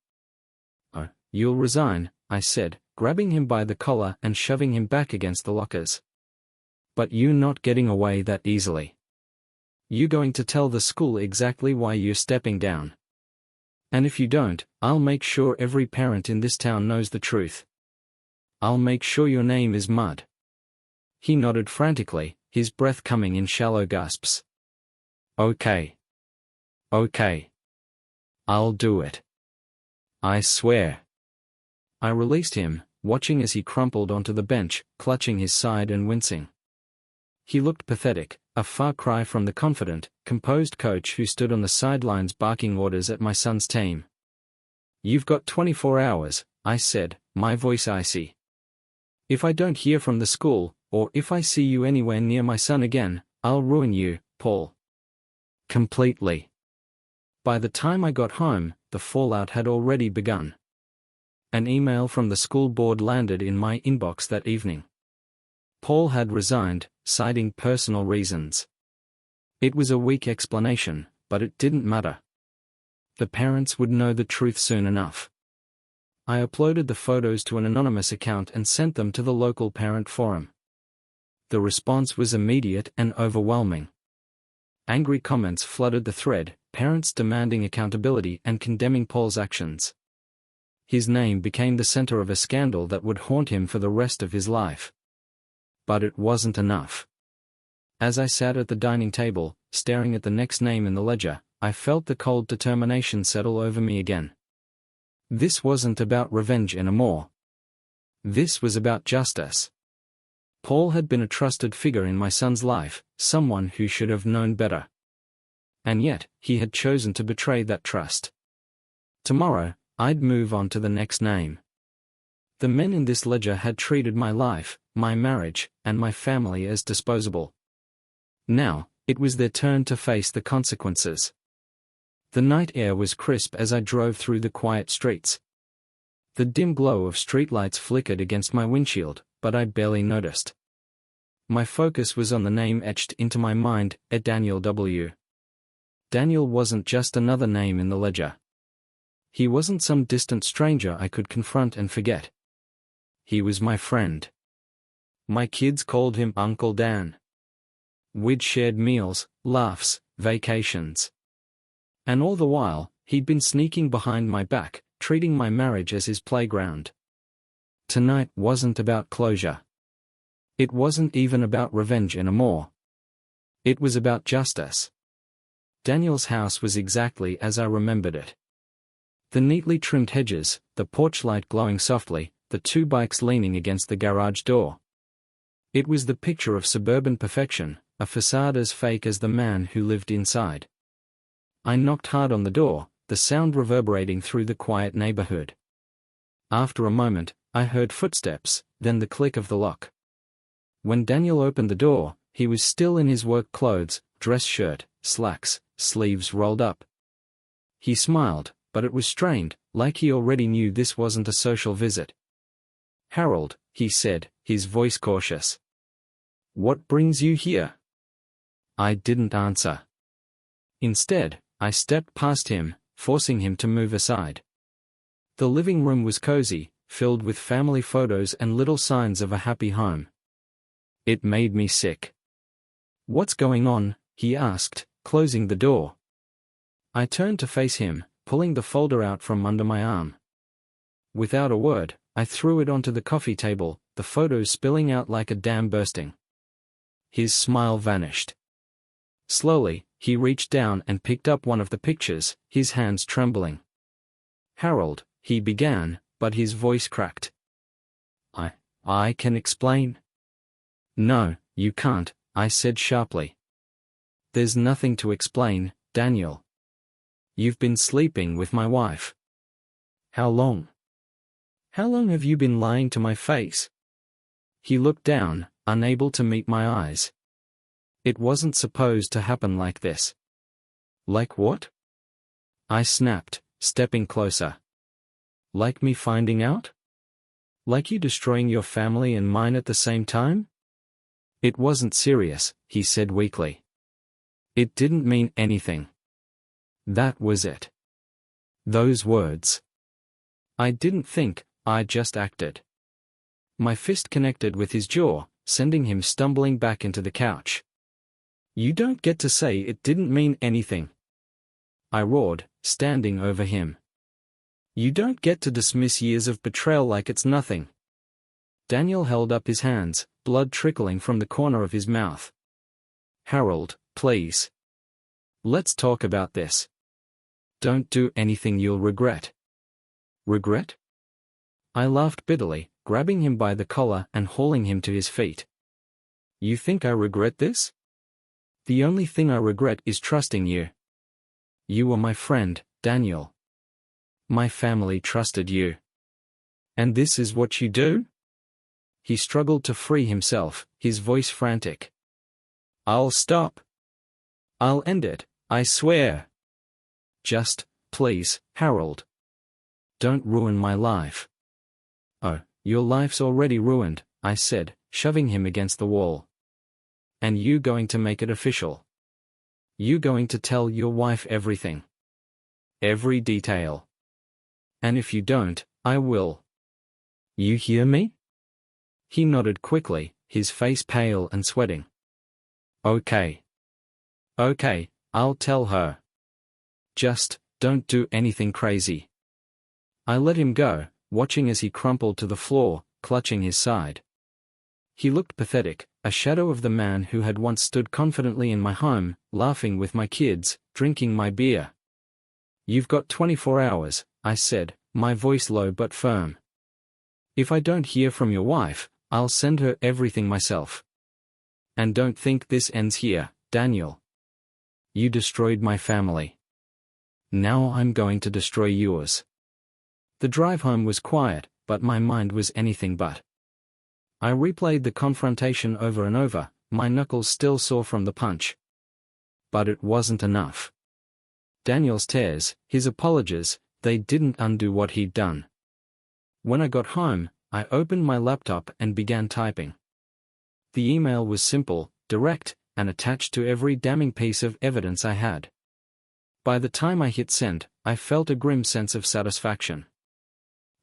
"Oh, you'll resign," I said, grabbing him by the collar and shoving him back against the lockers. "But you're not getting away that easily. You're going to tell the school exactly why you're stepping down. And if you don't, I'll make sure every parent in this town knows the truth. I'll make sure your name is mud." He nodded frantically, his breath coming in shallow gasps. Okay. I'll do it. I swear." I released him, watching as he crumpled onto the bench, clutching his side and wincing. He looked pathetic, a far cry from the confident, composed coach who stood on the sidelines barking orders at my son's team. "You've got 24 hours, I said, my voice icy. "If I don't hear from the school, or if I see you anywhere near my son again, I'll ruin you, Paul. Completely. By the time I got home, the fallout had already begun. An email from the school board landed in my inbox that evening. Paul had resigned, citing personal reasons. It was a weak explanation, but it didn't matter. The parents would know the truth soon enough. I uploaded the photos to an anonymous account and sent them to the local parent forum. The response was immediate and overwhelming. Angry comments flooded the thread, parents demanding accountability and condemning Paul's actions. His name became the center of a scandal that would haunt him for the rest of his life. But it wasn't enough. As I sat at the dining table, staring at the next name in the ledger, I felt the cold determination settle over me again. This wasn't about revenge anymore. This was about justice. Paul had been a trusted figure in my son's life, someone who should have known better. And yet, he had chosen to betray that trust. Tomorrow, I'd move on to the next name. The men in this ledger had treated my life, my marriage, and my family as disposable. Now, it was their turn to face the consequences. The night air was crisp as I drove through the quiet streets. The dim glow of streetlights flickered against my windshield, but I barely noticed. My focus was on the name etched into my mind, Daniel W. Daniel wasn't just another name in the ledger. He wasn't some distant stranger I could confront and forget. He was my friend. My kids called him Uncle Dan. We'd shared meals, laughs, vacations. And all the while, he'd been sneaking behind my back, treating my marriage as his playground. Tonight wasn't about closure. It wasn't even about revenge anymore. It was about justice. Daniel's house was exactly as I remembered it. The neatly trimmed hedges, the porch light glowing softly, the two bikes leaning against the garage door. It was the picture of suburban perfection, a facade as fake as the man who lived inside. I knocked hard on the door, the sound reverberating through the quiet neighborhood. After a moment, I heard footsteps, then the click of the lock. When Daniel opened the door, he was still in his work clothes, dress shirt, slacks, sleeves rolled up. He smiled, but it was strained, like he already knew this wasn't a social visit. "Harold," he said, his voice cautious. "What brings you here?" I didn't answer. Instead, I stepped past him, forcing him to move aside. The living room was cozy, filled with family photos and little signs of a happy home. It made me sick. "What's going on?" he asked, closing the door. I turned to face him, pulling the folder out from under my arm. Without a word, I threw it onto the coffee table, the photos spilling out like a dam bursting. His smile vanished. Slowly, he reached down and picked up one of the pictures, his hands trembling. "Harold," he began, but his voice cracked. I can explain." "No, you can't," I said sharply. "There's nothing to explain, Daniel. You've been sleeping with my wife." "How long? How long have you been lying to my face?" He looked down, unable to meet my eyes. "It wasn't supposed to happen like this." "Like what?" I snapped, stepping closer. "Like me finding out? Like you destroying your family and mine at the same time?" "It wasn't serious," he said weakly. "It didn't mean anything. That was it. Those words. I didn't think, I just acted." My fist connected with his jaw, sending him stumbling back into the couch. "You don't get to say it didn't mean anything," I roared, standing over him. "You don't get to dismiss years of betrayal like it's nothing." Daniel held up his hands, blood trickling from the corner of his mouth. "Harold, please. Let's talk about this. Don't do anything you'll regret." "Regret?" I laughed bitterly, grabbing him by the collar and hauling him to his feet. "You think I regret this? The only thing I regret is trusting you. You were my friend, Daniel. My family trusted you. And this is what you do?" He struggled to free himself, his voice frantic. "I'll stop. I'll end it, I swear." Just, please, Harold. Don't ruin my life. Oh, your life's already ruined, I said, shoving him against the wall. And you going to make it official? You going to tell your wife everything? Every detail. And if you don't, I will. You hear me? He nodded quickly, his face pale and sweating. Okay. Okay, I'll tell her. Just, don't do anything crazy. I let him go, watching as he crumpled to the floor, clutching his side. He looked pathetic, a shadow of the man who had once stood confidently in my home, laughing with my kids, drinking my beer. You've got 24 hours, I said, my voice low but firm. If I don't hear from your wife, I'll send her everything myself. And don't think this ends here, Daniel. You destroyed my family. Now I'm going to destroy yours. The drive home was quiet, but my mind was anything but. I replayed the confrontation over and over, my knuckles still sore from the punch. But it wasn't enough. Daniel's tears, his apologies, they didn't undo what he'd done. When I got home, I opened my laptop and began typing. The email was simple, direct, and attached to every damning piece of evidence I had. By the time I hit send, I felt a grim sense of satisfaction.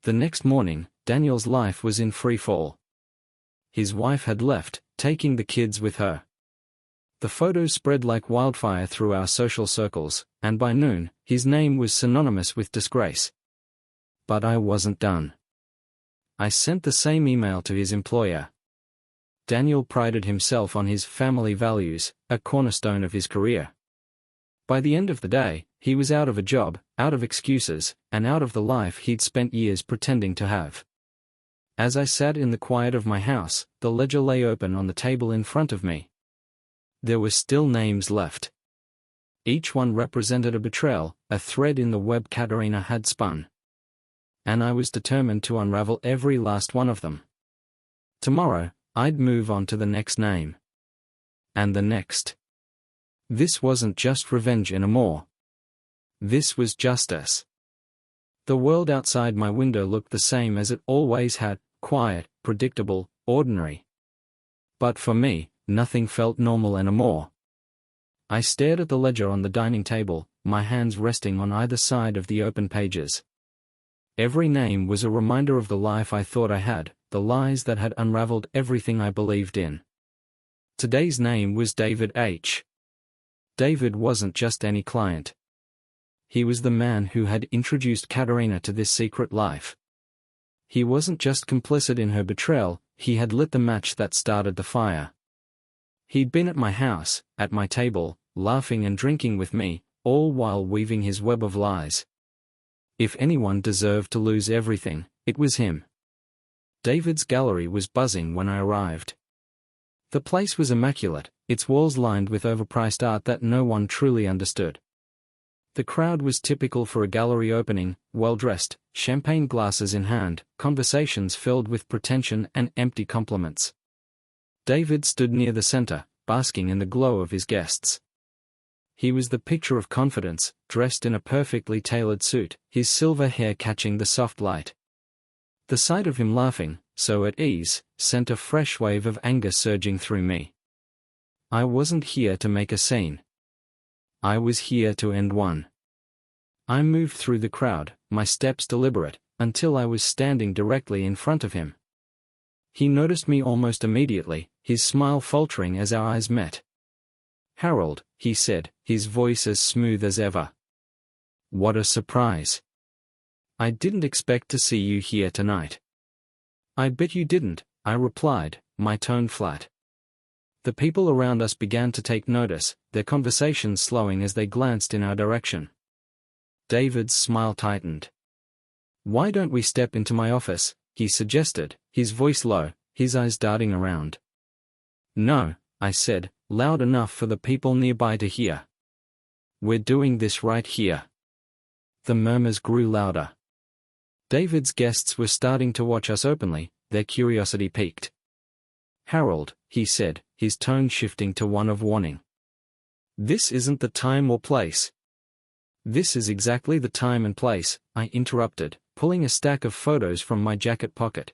The next morning, Daniel's life was in free fall. His wife had left, taking the kids with her. The photos spread like wildfire through our social circles, and by noon, his name was synonymous with disgrace. But I wasn't done. I sent the same email to his employer. Daniel prided himself on his family values, a cornerstone of his career. By the end of the day, he was out of a job, out of excuses, and out of the life he'd spent years pretending to have. As I sat in the quiet of my house, the ledger lay open on the table in front of me. There were still names left. Each one represented a betrayal, a thread in the web Katerina had spun. And I was determined to unravel every last one of them. Tomorrow, I'd move on to the next name. And the next. This wasn't just revenge anymore. This was justice. The world outside my window looked the same as it always had, quiet, predictable, ordinary. But for me, nothing felt normal anymore. I stared at the ledger on the dining table, my hands resting on either side of the open pages. Every name was a reminder of the life I thought I had, the lies that had unraveled everything I believed in. Today's name was David H. David wasn't just any client. He was the man who had introduced Katerina to this secret life. He wasn't just complicit in her betrayal, he had lit the match that started the fire. He'd been at my house, at my table, laughing and drinking with me, all while weaving his web of lies. If anyone deserved to lose everything, it was him. David's gallery was buzzing when I arrived. The place was immaculate, its walls lined with overpriced art that no one truly understood. The crowd was typical for a gallery opening, well-dressed, champagne glasses in hand, conversations filled with pretension and empty compliments. David stood near the center, basking in the glow of his guests. He was the picture of confidence, dressed in a perfectly tailored suit, his silver hair catching the soft light. The sight of him laughing, so at ease, sent a fresh wave of anger surging through me. I wasn't here to make a scene. I was here to end one. I moved through the crowd, my steps deliberate, until I was standing directly in front of him. He noticed me almost immediately, his smile faltering as our eyes met. "Harold," he said, his voice as smooth as ever. "What a surprise. I didn't expect to see you here tonight." "I bet you didn't," I replied, my tone flat. The people around us began to take notice, their conversations slowing as they glanced in our direction. David's smile tightened. "Why don't we step into my office?" he suggested, his voice low, his eyes darting around. "No," I said, loud enough for the people nearby to hear. "We're doing this right here." The murmurs grew louder. David's guests were starting to watch us openly, their curiosity piqued. "Harold," he said, his tone shifting to one of warning. "This isn't the time or place." This is exactly the time and place, I interrupted, pulling a stack of photos from my jacket pocket.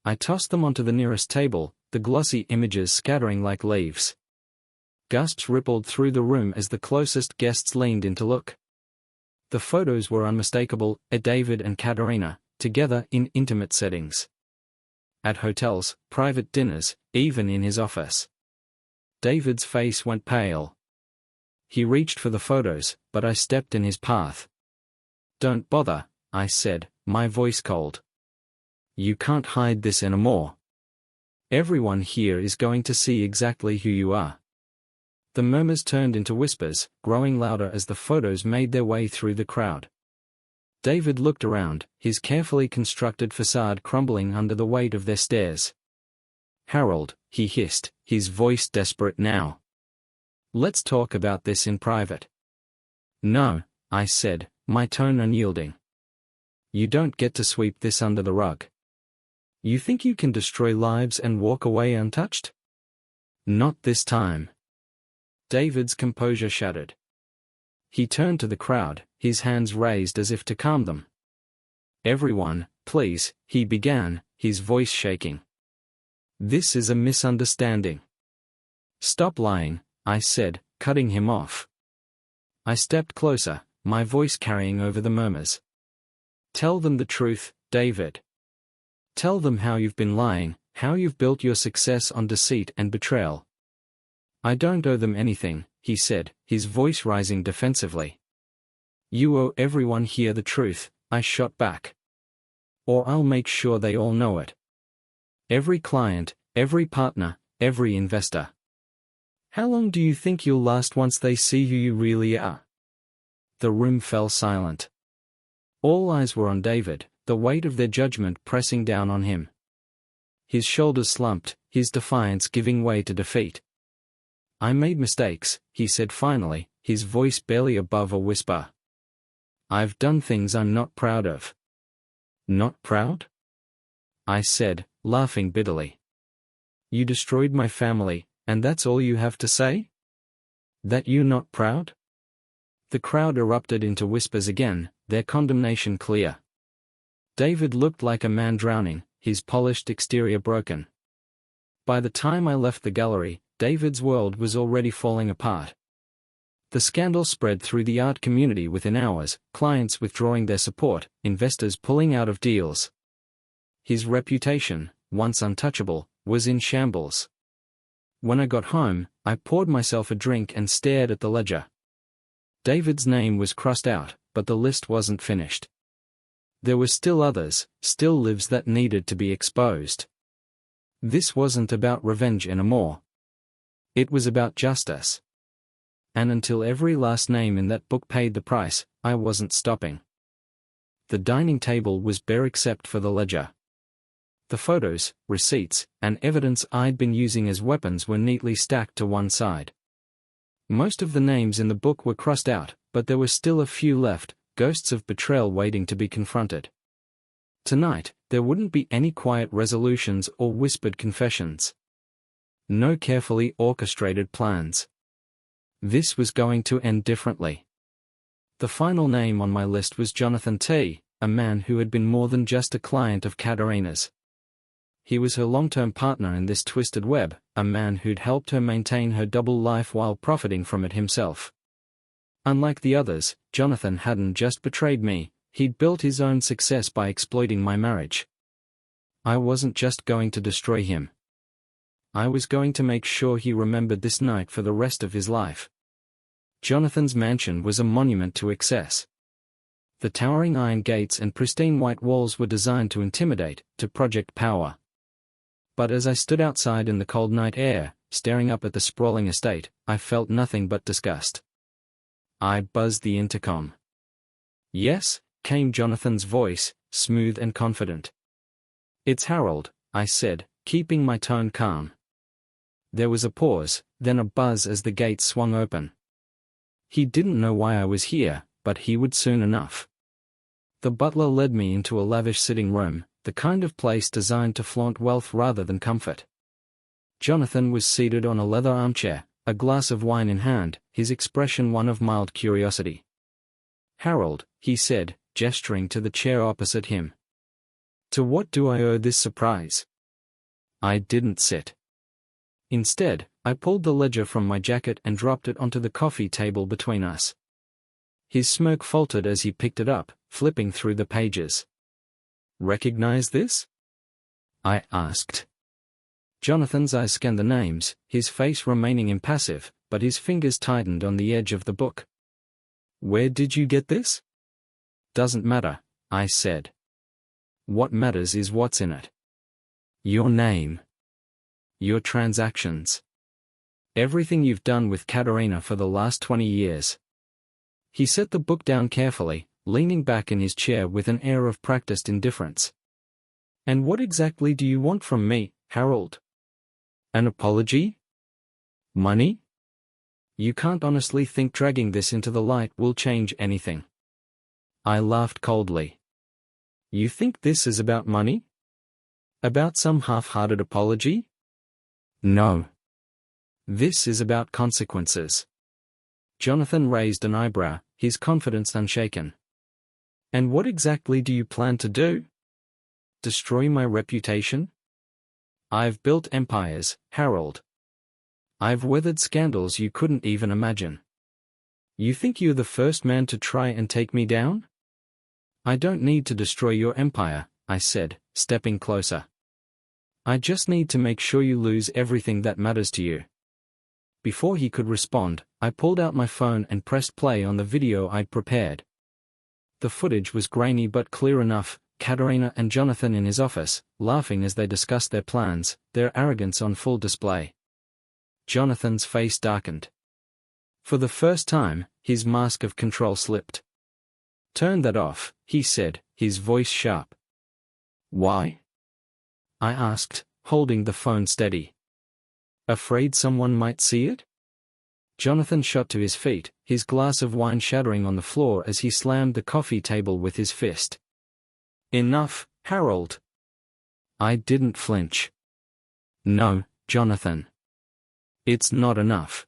I tossed them onto the nearest table, the glossy images scattering like leaves. Gasps rippled through the room as the closest guests leaned in to look. The photos were unmistakable, David and Katerina, together in intimate settings. At hotels, private dinners, even in his office. David's face went pale. He reached for the photos, but I stepped in his path. "Don't bother," I said, my voice cold. "You can't hide this anymore. Everyone here is going to see exactly who you are." The murmurs turned into whispers, growing louder as the photos made their way through the crowd. David looked around, his carefully constructed facade crumbling under the weight of their stares. "Harold," he hissed, his voice desperate now. "Let's talk about this in private." "No," I said, my tone unyielding. "You don't get to sweep this under the rug. You think you can destroy lives and walk away untouched? Not this time." David's composure shattered. He turned to the crowd, his hands raised as if to calm them. "Everyone, please," he began, his voice shaking. "This is a misunderstanding." "Stop lying," I said, cutting him off. I stepped closer, my voice carrying over the murmurs. "Tell them the truth, David. Tell them how you've been lying, how you've built your success on deceit and betrayal." "I don't owe them anything," he said, his voice rising defensively. "You owe everyone here the truth," I shot back. "Or I'll make sure they all know it. Every client, every partner, every investor. How long do you think you'll last once they see who you really are?" The room fell silent. All eyes were on David, the weight of their judgment pressing down on him. His shoulders slumped, his defiance giving way to defeat. "I made mistakes," he said finally, his voice barely above a whisper. "I've done things I'm not proud of." "Not proud?" I said, laughing bitterly. "You destroyed my family, and that's all you have to say? That you're not proud?" The crowd erupted into whispers again, their condemnation clear. David looked like a man drowning, his polished exterior broken. By the time I left the gallery, David's world was already falling apart. The scandal spread through the art community within hours, clients withdrawing their support, investors pulling out of deals. His reputation, once untouchable, was in shambles. When I got home, I poured myself a drink and stared at the ledger. David's name was crossed out, but the list wasn't finished. There were still others, still lives that needed to be exposed. This wasn't about revenge anymore. It was about justice. And until every last name in that book paid the price, I wasn't stopping. The dining table was bare except for the ledger. The photos, receipts, and evidence I'd been using as weapons were neatly stacked to one side. Most of the names in the book were crossed out, but there were still a few left, ghosts of betrayal waiting to be confronted. Tonight, there wouldn't be any quiet resolutions or whispered confessions. No carefully orchestrated plans. This was going to end differently. The final name on my list was Jonathan T., a man who had been more than just a client of Katerina's. He was her long-term partner in this twisted web, a man who'd helped her maintain her double life while profiting from it himself. Unlike the others, Jonathan hadn't just betrayed me, he'd built his own success by exploiting my marriage. I wasn't just going to destroy him. I was going to make sure he remembered this night for the rest of his life. Jonathan's mansion was a monument to excess. The towering iron gates and pristine white walls were designed to intimidate, to project power. But as I stood outside in the cold night air, staring up at the sprawling estate, I felt nothing but disgust. I buzzed the intercom. "Yes," came Jonathan's voice, smooth and confident. "It's Harold," I said, keeping my tone calm. There was a pause, then a buzz as the gates swung open. He didn't know why I was here, but he would soon enough. The butler led me into a lavish sitting room, the kind of place designed to flaunt wealth rather than comfort. Jonathan was seated on a leather armchair, a glass of wine in hand, his expression one of mild curiosity. Harold, he said, gesturing to the chair opposite him. To what do I owe this surprise? I didn't sit. Instead, I pulled the ledger from my jacket and dropped it onto the coffee table between us. His smirk faltered as he picked it up, flipping through the pages. Recognize this? I asked. Jonathan's eyes scanned the names, his face remaining impassive, but his fingers tightened on the edge of the book. Where did you get this? Doesn't matter, I said. What matters is what's in it. Your name. Your transactions. Everything you've done with Katerina for the last 20 years. He set the book down carefully, leaning back in his chair with an air of practiced indifference. And what exactly do you want from me, Harold? An apology? Money? You can't honestly think dragging this into the light will change anything. I laughed coldly. You think this is about money? About some half-hearted apology? No. This is about consequences. Jonathan raised an eyebrow, his confidence unshaken. And what exactly do you plan to do? Destroy my reputation? I've built empires, Harold. I've weathered scandals you couldn't even imagine. You think you're the first man to try and take me down? I don't need to destroy your empire, I said, stepping closer. I just need to make sure you lose everything that matters to you. Before he could respond, I pulled out my phone and pressed play on the video I'd prepared. The footage was grainy but clear enough, Katerina and Jonathan in his office, laughing as they discussed their plans, their arrogance on full display. Jonathan's face darkened. For the first time, his mask of control slipped. Turn that off, he said, his voice sharp. Why? I asked, holding the phone steady. Afraid someone might see it? Jonathan shot to his feet, his glass of wine shattering on the floor as he slammed the coffee table with his fist. Enough, Harold. I didn't flinch. No, Jonathan. It's not enough.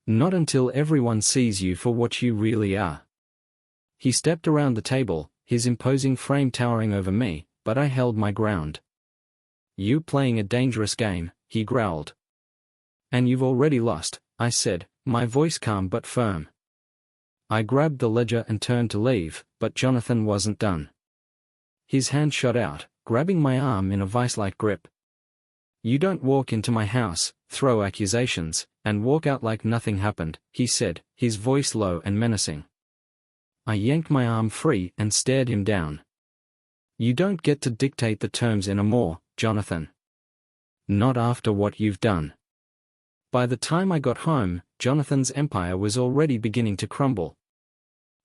Not until everyone sees you for what you really are. He stepped around the table, his imposing frame towering over me, but I held my ground. You playing a dangerous game, he growled. And you've already lost, I said, my voice calm but firm. I grabbed the ledger and turned to leave, but Jonathan wasn't done. His hand shot out, grabbing my arm in a vice-like grip. You don't walk into my house, throw accusations, and walk out like nothing happened, he said, his voice low and menacing. I yanked my arm free and stared him down. You don't get to dictate the terms anymore, Jonathan. Not after what you've done. By the time I got home, Jonathan's empire was already beginning to crumble.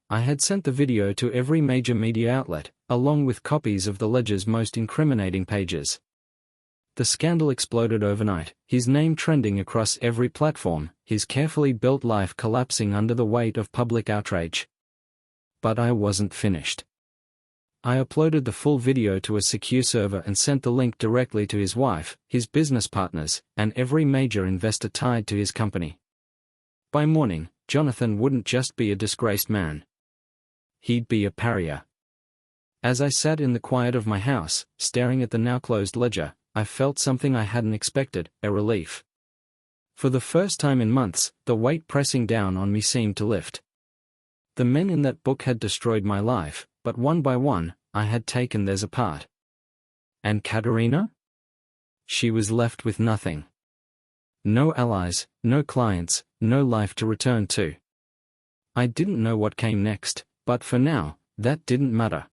I had sent the video to every major media outlet, along with copies of the ledger's most incriminating pages. The scandal exploded overnight, his name trending across every platform, his carefully built life collapsing under the weight of public outrage. But I wasn't finished. I uploaded the full video to a secure server and sent the link directly to his wife, his business partners, and every major investor tied to his company. By morning, Jonathan wouldn't just be a disgraced man. He'd be a pariah. As I sat in the quiet of my house, staring at the now-closed ledger, I felt something I hadn't expected, a relief. For the first time in months, the weight pressing down on me seemed to lift. The men in that book had destroyed my life, but one by one, I had taken theirs apart. And Katerina? She was left with nothing. No allies, no clients, no life to return to. I didn't know what came next, but for now, that didn't matter.